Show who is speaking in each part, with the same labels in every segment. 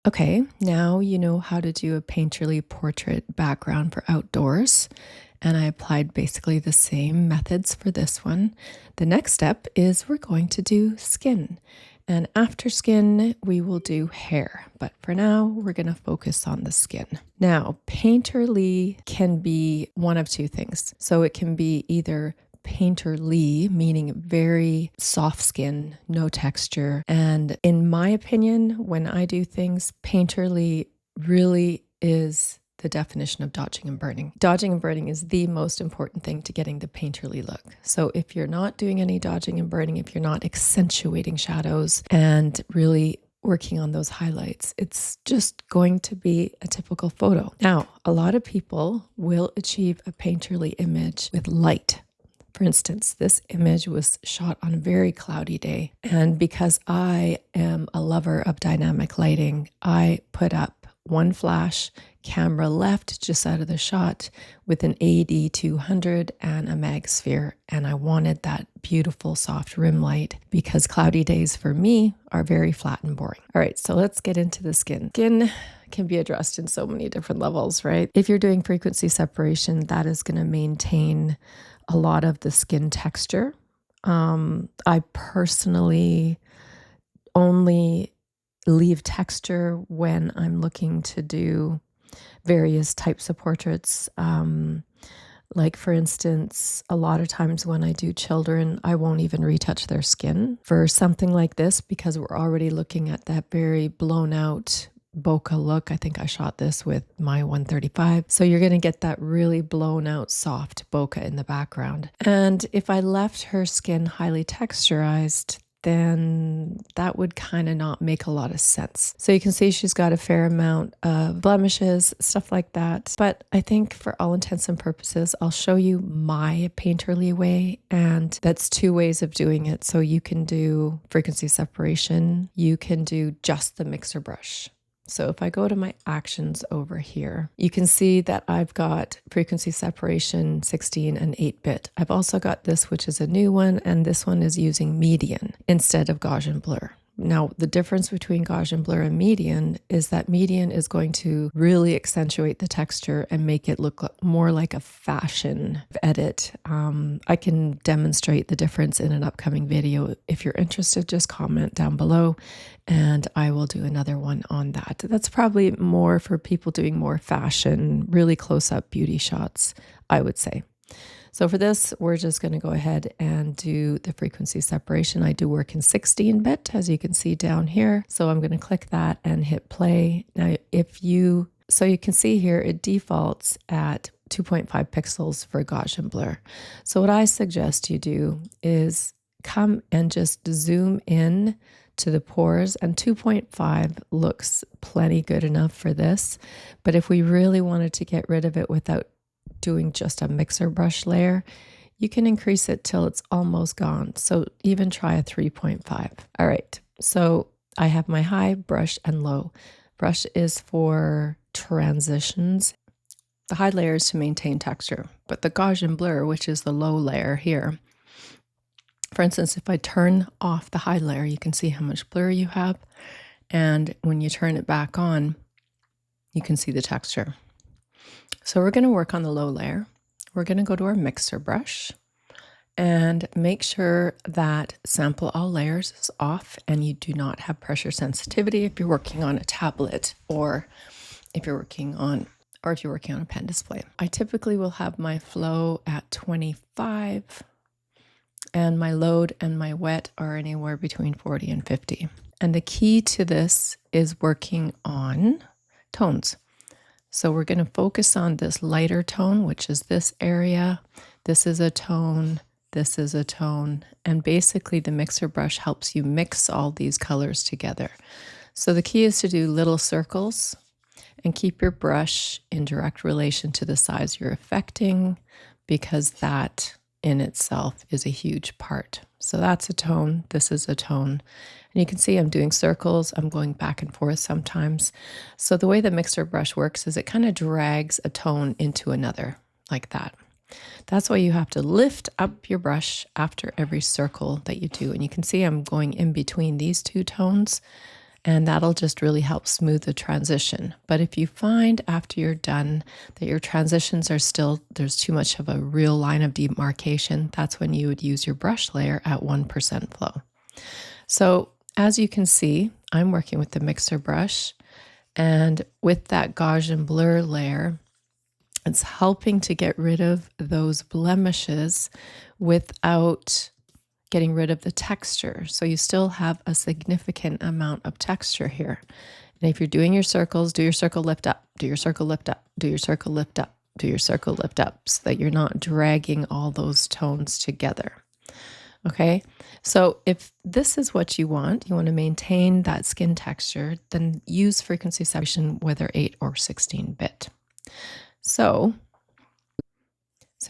Speaker 1: Okay, now you know how to do a painterly portrait background for outdoors, and I applied basically the same methods for this one. The next step is we're going to do skin, and after skin, we will do hair, but for now, we're going to focus on the skin. Now, painterly can be one of two things. So it can be either painterly, meaning very soft skin, no texture. And in my opinion, when I do things, painterly really is the definition of dodging and burning. Dodging and burning is the most important thing to getting the painterly look. So if you're not doing any dodging and burning, if you're not accentuating shadows and really working on those highlights, it's just going to be a typical photo. Now, a lot of people will achieve a painterly image with light. For instance, this image was shot on a very cloudy day. And because I am a lover of dynamic lighting, I put up one flash, camera left just out of the shot with an AD200 and a mag sphere. And I wanted that beautiful soft rim light because cloudy days for me are very flat and boring. All right, so let's get into the skin. Skin can be addressed in so many different levels, right? If you're doing frequency separation, that is going to maintain a lot of the skin texture. I personally only leave texture when I'm looking to do various types of portraits. Like for instance, a lot of times when I do children, I won't even retouch their skin. For something like this, because we're already looking at that very blown out bokeh look. I think I shot this with my 135. So you're going to get that really blown out soft bokeh in the background. And if I left her skin highly texturized, then that would kind of not make a lot of sense. So you can see she's got a fair amount of blemishes, stuff like that. But I think for all intents and purposes, I'll show you my painterly way. And that's two ways of doing it. So you can do frequency separation. You can do just the mixer brush. So if I go to my actions over here, you can see that I've got frequency separation 16 and 8-bit. I've also got this, which is a new one, and this one is using median instead of Gaussian blur. Now, the difference between Gaussian blur and median is that median is going to really accentuate the texture and make it look more like a fashion edit. I can demonstrate the difference in an upcoming video. If you're interested, just comment down below and I will do another one on that. That's probably more for people doing more fashion, really close-up beauty shots, I would say. So for this, we're just going to go ahead and do the frequency separation. I do work in 16-bit, as you can see down here. So I'm going to click that and hit play. Now, so you can see here, it defaults at 2.5 pixels for Gaussian blur. So what I suggest you do is come and just zoom in to the pores, and 2.5 looks plenty good enough for this. But if we really wanted to get rid of it without doing just a mixer brush layer, you can increase it till it's almost gone. So even try a 3.5. All right, so I have my high, brush, and low. Brush is for transitions. The high layer is to maintain texture, but the Gaussian blur, which is the low layer here, for instance, if I turn off the high layer, you can see how much blur you have. And when you turn it back on, you can see the texture. So we're going to work on the low layer. We're going to go to our mixer brush and make sure that sample all layers is off and you do not have pressure sensitivity if you're working on a tablet or if you're working on a pen display. I typically will have my flow at 25 and my load and my wet are anywhere between 40 and 50. And the key to this is working on tones. So we're going to focus on this lighter tone, which is this area. This is a tone, this is a tone, and basically the mixer brush helps you mix all these colors together. So the key is to do little circles and keep your brush in direct relation to the size you're affecting, because that in itself is a huge part. So that's a tone, this is a tone. And you can see I'm doing circles, I'm going back and forth sometimes. So the way the mixer brush works is it kind of drags a tone into another, like that. That's why you have to lift up your brush after every circle that you do. And you can see I'm going in between these two tones and that'll just really help smooth the transition. But if you find after you're done that your transitions are still, there's too much of a real line of demarcation, that's when you would use your brush layer at 1% flow. So as you can see, I'm working with the mixer brush, and with that Gaussian blur layer, it's helping to get rid of those blemishes without getting rid of the texture. So you still have a significant amount of texture here. And if you're doing your circles, do your circle lift up, do your circle lift up, do your circle lift up, do your circle lift up, so that you're not dragging all those tones together. Okay, so if this is what you want to maintain that skin texture, then use frequency separation, whether 8 or 16-bit. So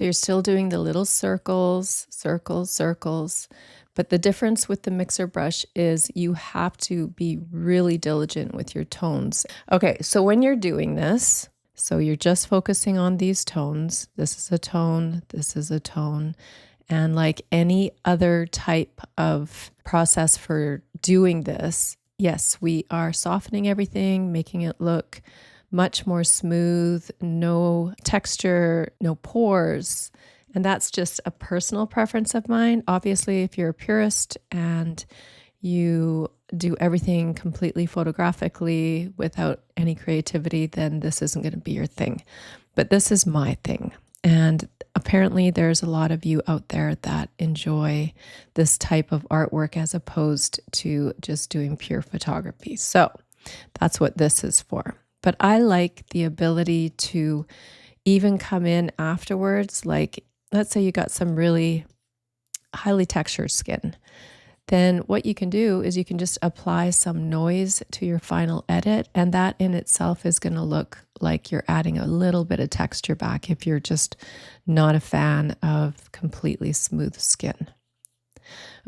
Speaker 1: you're still doing the little circles, circles, circles, but the difference with the mixer brush is you have to be really diligent with your tones. Okay, so when you're doing this, so you're just focusing on these tones. This is a tone, this is a tone. And like any other type of process for doing this, yes, we are softening everything, making it look much more smooth, no texture, no pores. And that's just a personal preference of mine. Obviously, if you're a purist and you do everything completely photographically without any creativity, then this isn't going to be your thing. But this is my thing. And apparently there's a lot of you out there that enjoy this type of artwork as opposed to just doing pure photography. So that's what this is for. But I like the ability to even come in afterwards. Like, let's say you got some really highly textured skin. Then what you can do is you can just apply some noise to your final edit, and that in itself is going to look like you're adding a little bit of texture back if you're just not a fan of completely smooth skin.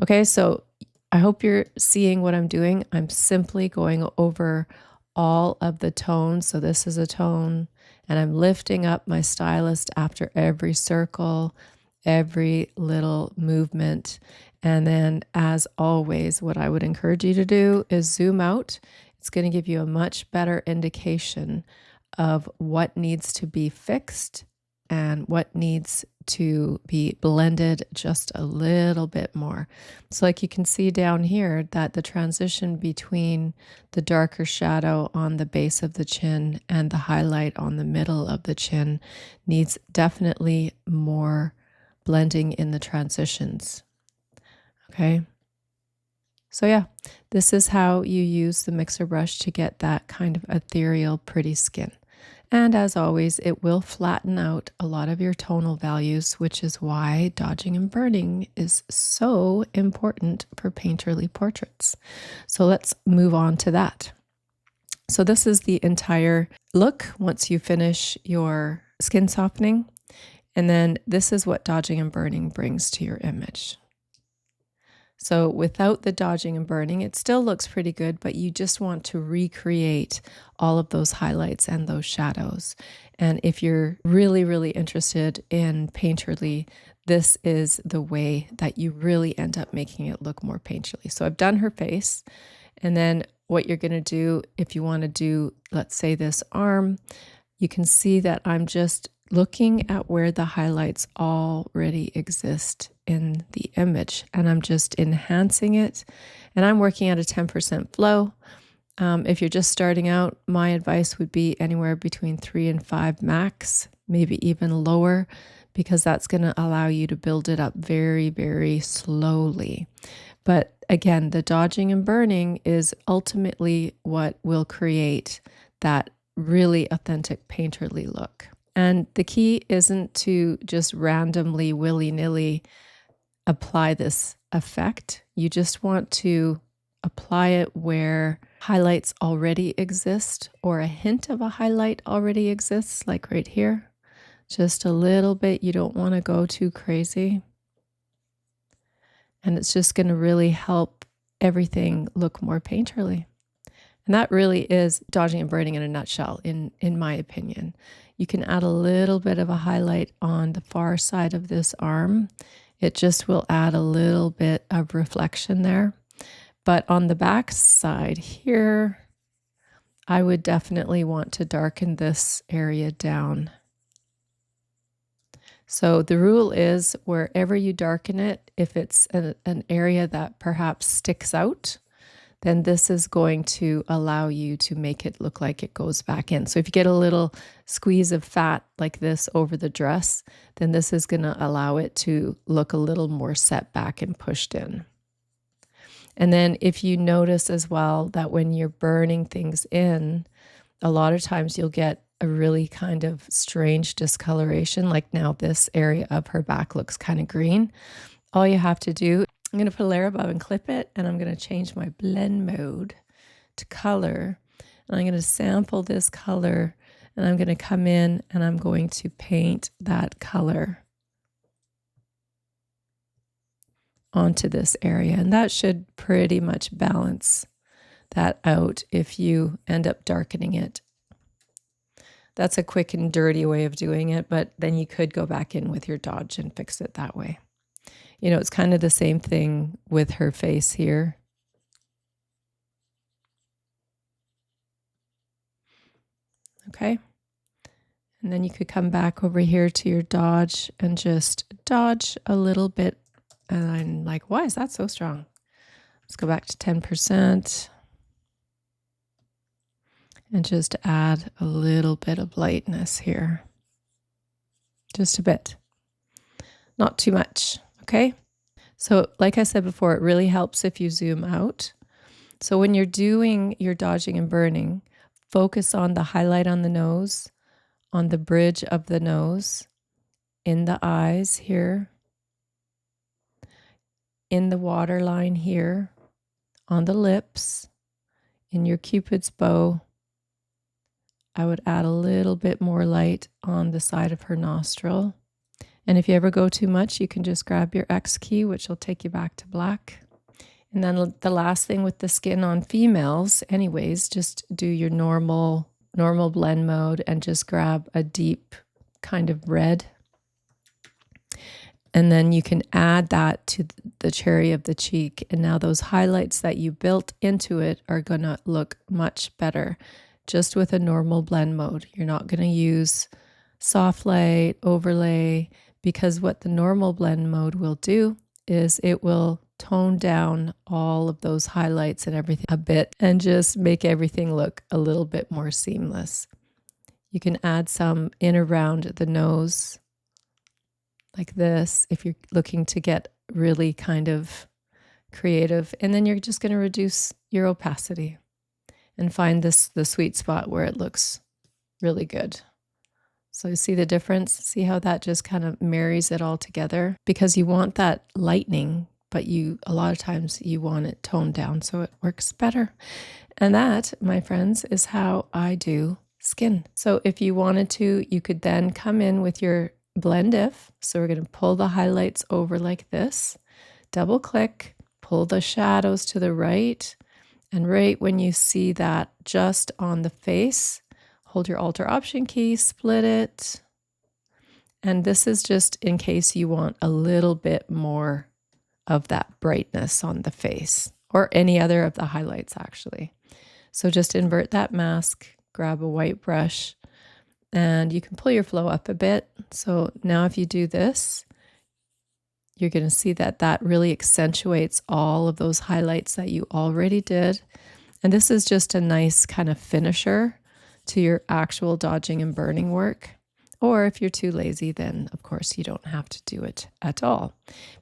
Speaker 1: Okay, so I hope you're seeing what I'm doing. I'm simply going over all of the tones. So this is a tone, and I'm lifting up my stylus after every circle, every little movement. And then, as always, what I would encourage you to do is zoom out. It's going to give you a much better indication of what needs to be fixed and what needs to be blended just a little bit more. So like you can see down here that the transition between the darker shadow on the base of the chin and the highlight on the middle of the chin needs definitely more blending in the transitions. Okay. So yeah, this is how you use the mixer brush to get that kind of ethereal, pretty skin. And as always, it will flatten out a lot of your tonal values, which is why dodging and burning is so important for painterly portraits. So let's move on to that. So this is the entire look once you finish your skin softening. And then this is what dodging and burning brings to your image. So without the dodging and burning, it still looks pretty good, but you just want to recreate all of those highlights and those shadows. And if you're really, really interested in painterly, this is the way that you really end up making it look more painterly. So I've done her face, and then what you're going to do, if you want to do, let's say this arm, you can see that I'm just looking at where the highlights already exist in the image, and I'm just enhancing it, and I'm working at a 10% flow. If you're just starting out, my advice would be anywhere between 3 and 5 max, maybe even lower, because that's going to allow you to build it up very, very slowly. But again, the dodging and burning is ultimately what will create that really authentic painterly look. And the key isn't to just randomly, willy-nilly apply this effect. You just want to apply it where highlights already exist, or a hint of a highlight already exists, like right here. Just a little bit. You don't want to go too crazy. And it's just going to really help everything look more painterly. And that really is dodging and burning in a nutshell, in my opinion. You can add a little bit of a highlight on the far side of this arm. It just will add a little bit of reflection there. But on the back side here, I would definitely want to darken this area down. So the rule is wherever you darken it, if it's an area that perhaps sticks out, then this is going to allow you to make it look like it goes back in. So if you get a little squeeze of fat like this over the dress, then this is going to allow it to look a little more set back and pushed in. And then if you notice as well that when you're burning things in, a lot of times you'll get a really kind of strange discoloration. Like now this area of her back looks kind of green. All you have to do, I'm going to put a layer above and clip it, and I'm going to change my blend mode to color. And I'm going to sample this color, and I'm going to come in and I'm going to paint that color onto this area. And that should pretty much balance that out if you end up darkening it. That's a quick and dirty way of doing it, but then you could go back in with your Dodge and fix it that way. You know, it's kind of the same thing with her face here. Okay. And then you could come back over here to your Dodge and just dodge a little bit. And I'm like, why is that so strong? Let's go back to 10%. And just add a little bit of lightness here. Just a bit. Not too much, okay? So like I said before, it really helps if you zoom out. So when you're doing your dodging and burning, focus on the highlight on the nose, on the bridge of the nose, in the eyes here, in the waterline here, on the lips, in your Cupid's bow. I would add a little bit more light on the side of her nostril. And if you ever go too much, you can just grab your X key, which will take you back to black. And then the last thing with the skin on females, anyways, just do your normal blend mode and just grab a deep kind of red. And then you can add that to the cherry of the cheek. And now those highlights that you built into it are going to look much better just with a normal blend mode. You're not going to use soft light, overlay, because what the normal blend mode will do is it will tone down all of those highlights and everything a bit and just make everything look a little bit more seamless. You can add some in around the nose like this if you're looking to get really kind of creative, and then you're just going to reduce your opacity and find the sweet spot where it looks really good. So you see the difference? See how that just kind of marries it all together? Because you want that lightening, but a lot of times you want it toned down so it works better. And that, my friends, is how I do skin. So if you wanted to, you could then come in with your blend if. So we're going to pull the highlights over like this, double click, pull the shadows to the right, and right when you see that just on the face, hold your Alt or Option key, split it. And this is just in case you want a little bit more of that brightness on the face, or any other of the highlights actually. So just invert that mask, grab a white brush, and you can pull your flow up a bit. So now if you do this, you're going to see that that really accentuates all of those highlights that you already did. And this is just a nice kind of finisher to your actual dodging and burning work. Or if you're too lazy, then of course you don't have to do it at all.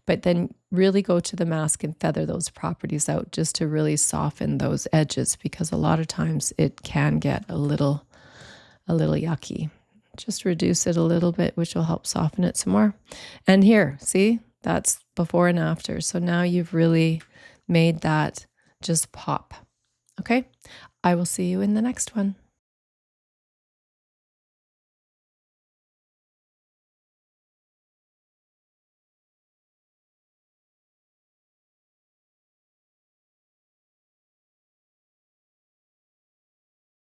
Speaker 1: But then really go to the mask and feather those properties out just to really soften those edges, because a lot of times it can get a little yucky. Just reduce it a little bit, which will help soften it some more. And here, see? That's before and after. So now you've really made that just pop. Okay? I will see you in the next one.